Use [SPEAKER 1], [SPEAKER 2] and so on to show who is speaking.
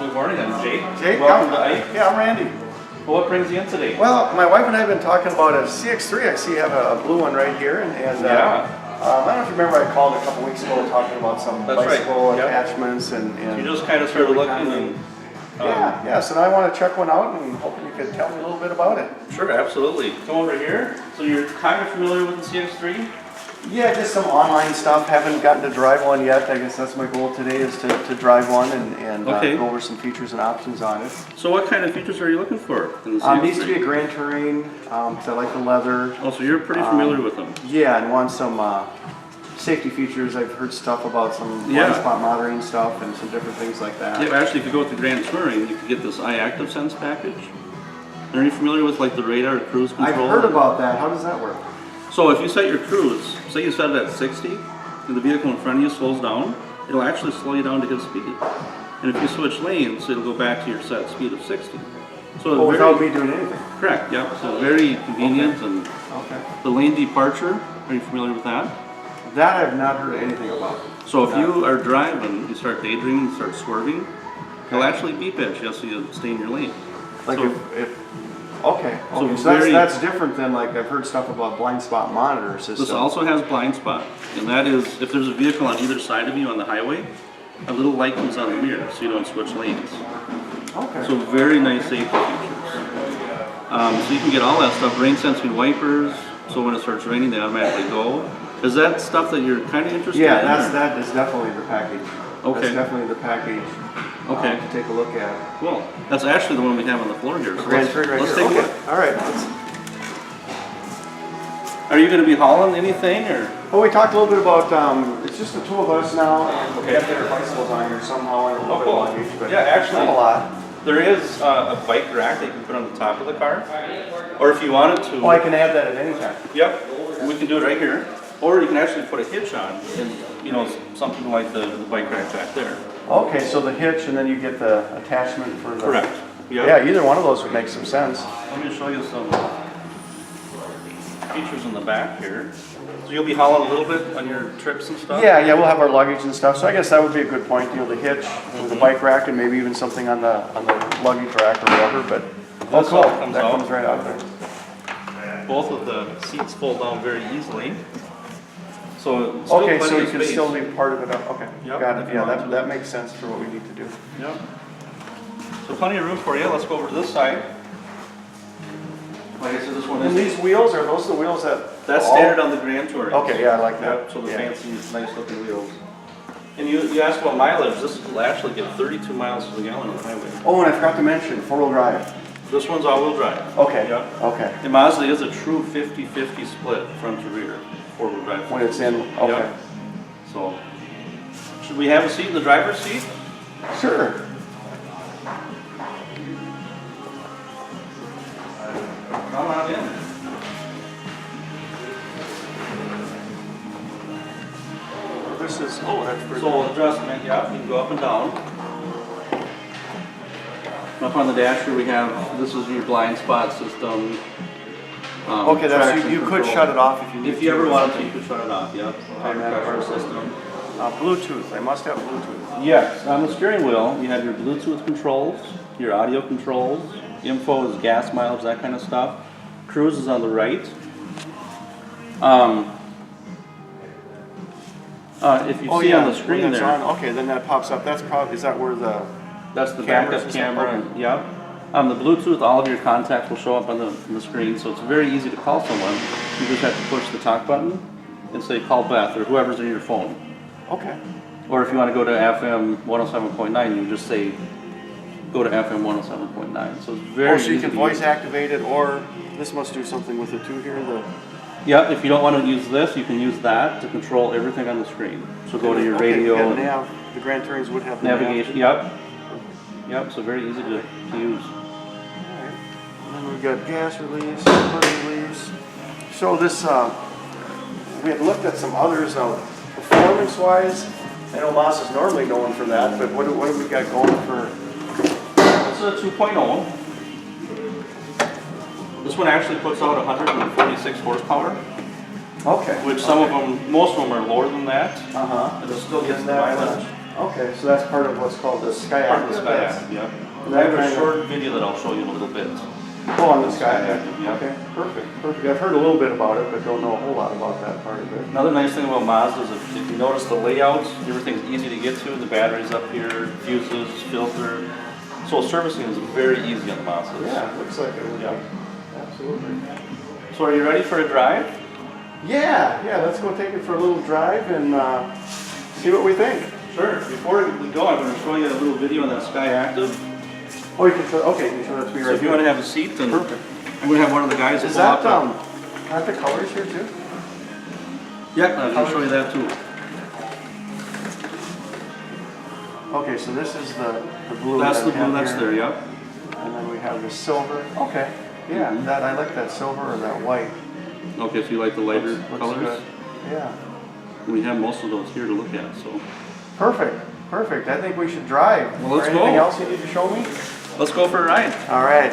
[SPEAKER 1] Good morning, I'm Jake.
[SPEAKER 2] Jake,
[SPEAKER 1] welcome to Eich.
[SPEAKER 2] Yeah, I'm Randy.
[SPEAKER 1] Well, what brings you in today?
[SPEAKER 2] Well, my wife and I have been talking about a CX-3. I see you have a blue one right here, and I don't know if you remember, I called a couple weeks ago talking about some bicycle attachments and
[SPEAKER 1] you just kind of started looking and.
[SPEAKER 2] So now I want to check one out and hoping you could tell me a little bit about it.
[SPEAKER 1] Sure, absolutely. Come over here. So you're kind of familiar with the CX-3?
[SPEAKER 2] Yeah, just some online stuff. Haven't gotten to drive one yet. I guess that's my goal today is to drive one and go over some features and options on it.
[SPEAKER 1] So what kind of features are you looking for in the CX-3?
[SPEAKER 2] Needs to be a Grand Touring because I like the leather.
[SPEAKER 1] Oh, so you're pretty familiar with them?
[SPEAKER 2] Yeah, and want some safety features. I've heard stuff about some blind spot monitoring stuff and some different things like that.
[SPEAKER 1] Yeah, actually, if you go with the Grand Touring, you can get this iActive Sense package. Are you familiar with like the radar or cruise control?
[SPEAKER 2] I've heard about that. How does that work?
[SPEAKER 1] So if you set your cruise, say you set it at 60, and the vehicle in front of you slows down, it'll actually slow you down to his speed. And if you switch lanes, it'll go back to your set speed of 60. So
[SPEAKER 2] without me doing anything?
[SPEAKER 1] Correct, yeah. So very convenient and the lane departure, are you familiar with that?
[SPEAKER 2] That I've not heard anything about.
[SPEAKER 1] So if you are driving, you start daydreaming, you start swerving, it'll actually beep at you so you stay in your lane.
[SPEAKER 2] Like
[SPEAKER 1] so,
[SPEAKER 2] so that's different than like I've heard stuff about blind spot monitor system.
[SPEAKER 1] This also has blind spot, and that is if there's a vehicle on either side of you on the highway, a little light comes on the mirror so you don't switch lanes.
[SPEAKER 2] Okay.
[SPEAKER 1] So very nice safety features. So you can get all that stuff, rain sensing wipers, so when it starts raining they automatically go. Is that stuff that you're kind of interested in?
[SPEAKER 2] Yeah, that is definitely the package.
[SPEAKER 1] Okay.
[SPEAKER 2] That's definitely the package.
[SPEAKER 1] Okay.
[SPEAKER 2] To take a look at.
[SPEAKER 1] Cool. That's actually the one we have on the floor here. So
[SPEAKER 2] let's
[SPEAKER 1] take a look.
[SPEAKER 2] All right.
[SPEAKER 1] Are you going to be hauling anything, or?
[SPEAKER 2] Well, we talked a little bit about. It's just the two of us now, and we have their bicycles on here somehow, and a little bit of luggage. But
[SPEAKER 1] actually,
[SPEAKER 2] not a lot.
[SPEAKER 1] There is a bike rack that you can put on the top of the car, or if you wanted to.
[SPEAKER 2] Oh, I can add that at any time.
[SPEAKER 1] Yep. We can do it right here, or you can actually put a hitch on, and something like the bike rack back there.
[SPEAKER 2] Okay, so the hitch, and then you get the attachment for the...
[SPEAKER 1] Correct. Yep.
[SPEAKER 2] Yeah, either one of those would make some sense.
[SPEAKER 1] Let me show you some features in the back here. So you'll be hauling a little bit on your trips and stuff?
[SPEAKER 2] Yeah, we'll have our luggage and stuff, so I guess that would be a good point, the hitch with the bike rack and maybe even something on the luggage rack or whatever, but...
[SPEAKER 1] This
[SPEAKER 2] cool.
[SPEAKER 1] comes
[SPEAKER 2] right out there.
[SPEAKER 1] Both of the seats fold down very easily. So
[SPEAKER 2] so you can still leave part of it up. Okay,
[SPEAKER 1] yep,
[SPEAKER 2] got it. Yeah, that makes sense for what we need to do.
[SPEAKER 1] Yep. So plenty of room for you. Let's go over to this side. Like I said, this one is.
[SPEAKER 2] And these wheels, are those the wheels that?
[SPEAKER 1] That's standard on the Grand Touring.
[SPEAKER 2] Okay, yeah, I like that.
[SPEAKER 1] Yep, so the fancy, nice looking wheels. And you asked about mileage. This will actually get 32 miles to the gallon on the highway.
[SPEAKER 2] Oh, and I forgot to mention four-wheel drive.
[SPEAKER 1] This one's all-wheel drive.
[SPEAKER 2] Okay.
[SPEAKER 1] Yep.
[SPEAKER 2] Okay.
[SPEAKER 1] And Mazda is a true 50-50 split front to rear. Four-wheel drive.
[SPEAKER 2] When it's in, okay.
[SPEAKER 1] Yep. So, should we have a seat in the driver's seat?
[SPEAKER 2] Sure.
[SPEAKER 1] Come on in.
[SPEAKER 2] This is, that's pretty
[SPEAKER 1] So adjustment, yeah, you can go up and down. Up on the dash here we have, this is your blind spot system.
[SPEAKER 2] Okay, you could shut it off if you need to.
[SPEAKER 1] If you ever wanted to, you could shut it off, yep.
[SPEAKER 2] Our system. Bluetooth, I must have Bluetooth.
[SPEAKER 1] Yes, on the steering wheel, you have your Bluetooth controls, your audio controls, info is gas mileage, that kind of stuff. Cruise is on the right. If you see on the screen there.
[SPEAKER 2] Okay, then that pops up. That's probably, is that where the...
[SPEAKER 1] That's the backup camera, yep. The Bluetooth, all of your contacts will show up on the screen, so it's very easy to call someone. You just have to push the talk button and say call Beth or whoever's in your phone.
[SPEAKER 2] Okay.
[SPEAKER 1] Or if you want to go to FM 107.9, you just say go to FM 107.9. So it's very easy.
[SPEAKER 2] So you can voice activate it, or this must do something with it too here.
[SPEAKER 1] Yeah, if you don't want to use this, you can use that to control everything on the screen. So go to your radio.
[SPEAKER 2] And the Grand Tourings would have the
[SPEAKER 1] navigation. Yep. Yep, so very easy to use.
[SPEAKER 2] Alright. And then we've got gas release, input release. So this, we had looked at some others performance-wise. I know Mazda's normally known for that, but what have we got going for?
[SPEAKER 1] This is a 2.0. This one actually puts out 146 horsepower.
[SPEAKER 2] Okay.
[SPEAKER 1] Which some of them, most of them are lower than that.
[SPEAKER 2] And
[SPEAKER 1] it still gets the mileage.
[SPEAKER 2] Okay, so that's part of what's called the Sky
[SPEAKER 1] Part of the
[SPEAKER 2] Active?
[SPEAKER 1] Sky
[SPEAKER 2] That's-
[SPEAKER 1] Active, yep.
[SPEAKER 2] and
[SPEAKER 1] I have
[SPEAKER 2] that
[SPEAKER 1] a
[SPEAKER 2] kind
[SPEAKER 1] short video that I'll show you in a little bit.
[SPEAKER 2] Oh, on the Sky
[SPEAKER 1] Sky
[SPEAKER 2] Active,
[SPEAKER 1] Active, yeah.
[SPEAKER 2] okay, perfect. I've heard a little bit about it, but don't know a whole lot about that part of it.
[SPEAKER 1] Another nice thing about Mazda is if you notice the layout, everything's easy to get to. The battery's up here, fuses, filter. So servicing is very easy on the Mazdas.
[SPEAKER 2] Yeah, it looks like it would be.
[SPEAKER 1] Yeah.
[SPEAKER 2] Absolutely.
[SPEAKER 1] So are you ready for a drive?
[SPEAKER 2] Yeah, let's go take it for a little drive and see what we think.
[SPEAKER 1] Sure. Before we go, I'm going to show you a little video on that Sky Active.
[SPEAKER 2] Oh, you can show, okay, you can show that to me
[SPEAKER 1] So
[SPEAKER 2] right
[SPEAKER 1] if you
[SPEAKER 2] here.
[SPEAKER 1] want to have a seat, then
[SPEAKER 2] Perfect.
[SPEAKER 1] I'm going to have one of the guys
[SPEAKER 2] Is
[SPEAKER 1] pull
[SPEAKER 2] that,
[SPEAKER 1] out
[SPEAKER 2] are the colors here too?
[SPEAKER 1] Yeah, I'm going to show you that too.
[SPEAKER 2] Okay, so this is the blue.
[SPEAKER 1] That's
[SPEAKER 2] that
[SPEAKER 1] the
[SPEAKER 2] we have
[SPEAKER 1] blue that's
[SPEAKER 2] here.
[SPEAKER 1] there, yep.
[SPEAKER 2] And then we have the silver. Okay, yeah,
[SPEAKER 1] Mhm.
[SPEAKER 2] that I like that silver or that white.
[SPEAKER 1] Okay, so you like the lighter
[SPEAKER 2] Looks
[SPEAKER 1] colors?
[SPEAKER 2] good. Yeah,
[SPEAKER 1] We have most of those here to look at, so.
[SPEAKER 2] perfect. I think we should drive.
[SPEAKER 1] Well, let's
[SPEAKER 2] Is there anything
[SPEAKER 1] go.
[SPEAKER 2] else you need to show me?
[SPEAKER 1] Let's go for a ride.
[SPEAKER 2] All right.